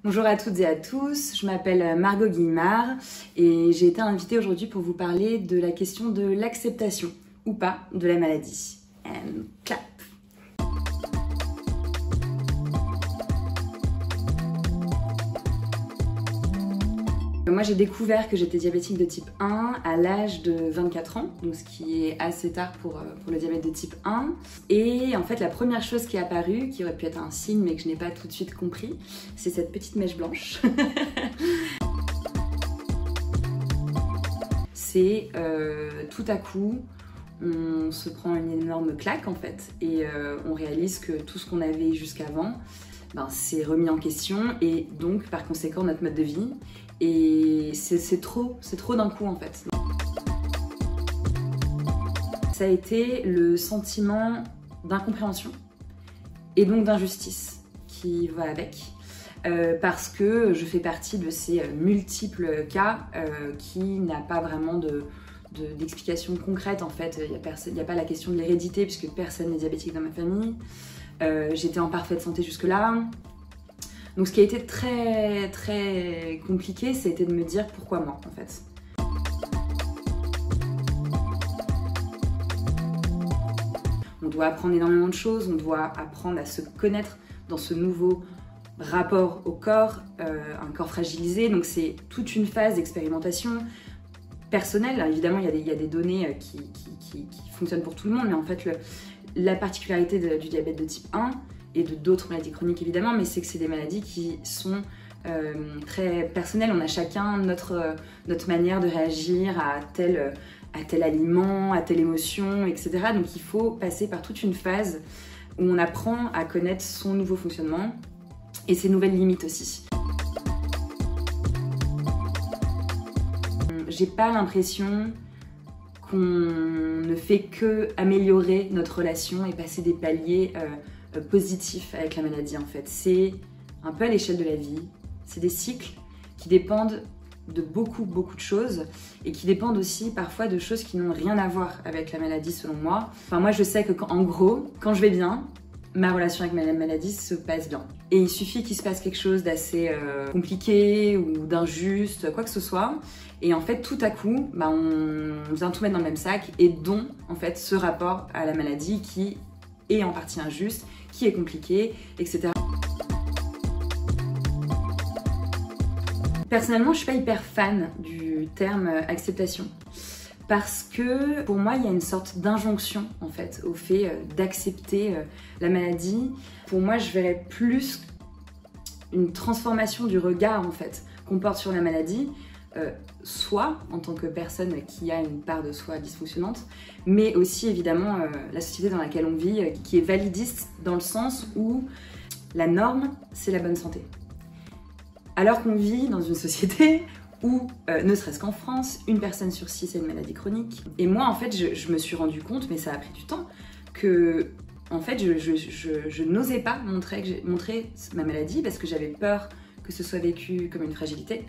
Bonjour à toutes et à tous, je m'appelle Margot Guillemard et j'ai été invitée aujourd'hui pour vous parler de la question de l'acceptation ou pas de la maladie. And clap. Moi j'ai découvert que j'étais diabétique de type 1 à l'âge de 24 ans, donc ce qui est assez tard pour le diabète de type 1. Et en fait la première chose qui est apparue, qui aurait pu être un signe mais que je n'ai pas tout de suite compris, c'est cette petite mèche blanche. C'est tout à coup, on se prend une énorme claque en fait et on réalise que tout ce qu'on avait jusqu'avant c'est remis en question et donc par conséquent notre mode de vie. Et c'est trop d'un coup en fait. Ça a été le sentiment d'incompréhension et donc d'injustice qui va avec. Parce que je fais partie de ces multiples cas qui n'a pas vraiment d'explication concrète en fait. Il n'y a pas la question de l'hérédité puisque personne n'est diabétique dans ma famille. J'étais en parfaite santé jusque-là. Donc ce qui a été très compliqué, c'était de me dire pourquoi moi en fait. On doit apprendre énormément de choses, on doit apprendre à se connaître dans ce nouveau rapport au corps, un corps fragilisé, donc c'est toute une phase d'expérimentation personnelle. Alors, évidemment, il y a des données qui fonctionnent pour tout le monde, mais en fait la particularité du diabète de type 1 et de d'autres maladies chroniques évidemment, mais c'est que c'est des maladies qui sont très personnelles. On a chacun notre manière de réagir à tel aliment, à telle émotion, etc. Donc il faut passer par toute une phase où on apprend à connaître son nouveau fonctionnement et ses nouvelles limites aussi. J'ai pas l'impression qu'on ne fait que améliorer notre relation et passer des paliers positif avec la maladie en fait. C'est un peu à l'échelle de la vie, c'est des cycles qui dépendent de beaucoup de choses et qui dépendent aussi parfois de choses qui n'ont rien à voir avec la maladie selon moi. Enfin moi je sais que en gros, quand je vais bien, ma relation avec ma maladie se passe bien. Et il suffit qu'il se passe quelque chose d'assez compliqué ou d'injuste, quoi que ce soit, et en fait tout à coup, on vient tout mettre dans le même sac et dont en fait ce rapport à la maladie qui est en partie injuste, qui est compliqué, etc. Personnellement, je suis pas hyper fan du terme acceptation parce que pour moi, il y a une sorte d'injonction en fait au fait d'accepter la maladie. Pour moi, je verrais plus une transformation du regard en fait qu'on porte sur la maladie. Soit en tant que personne qui a une part de soi dysfonctionnante, mais aussi évidemment la société dans laquelle on vit qui est validiste dans le sens où la norme c'est la bonne santé. Alors qu'on vit dans une société où, ne serait-ce qu'en France, une personne sur 6 a une maladie chronique. Et moi en fait je me suis rendu compte, mais ça a pris du temps, que en fait je n'osais pas montrer ma maladie parce que j'avais peur que ce soit vécu comme une fragilité.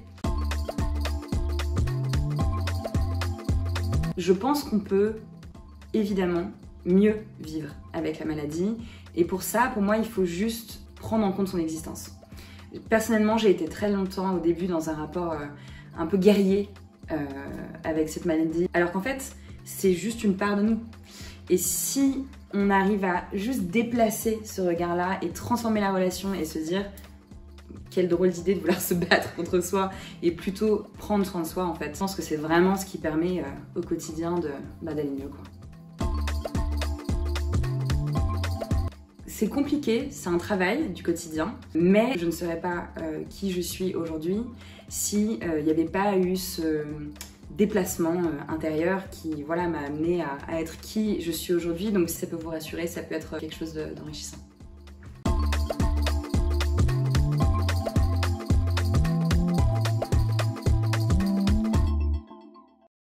Je pense qu'on peut évidemment mieux vivre avec la maladie et pour ça, pour moi, il faut juste prendre en compte son existence. Personnellement, j'ai été très longtemps au début dans un rapport un peu guerrier avec cette maladie, alors qu'en fait, c'est juste une part de nous. Et si on arrive à juste déplacer ce regard-là et transformer la relation et se dire quelle drôle d'idée de vouloir se battre contre soi et plutôt prendre soin de soi en fait. Je pense que c'est vraiment ce qui permet au quotidien d'aller mieux quoi. C'est compliqué, c'est un travail du quotidien, mais je ne serais pas qui je suis aujourd'hui si il n'y avait pas eu ce déplacement intérieur qui m'a amené à être qui je suis aujourd'hui. Donc si ça peut vous rassurer, ça peut être quelque chose d'enrichissant.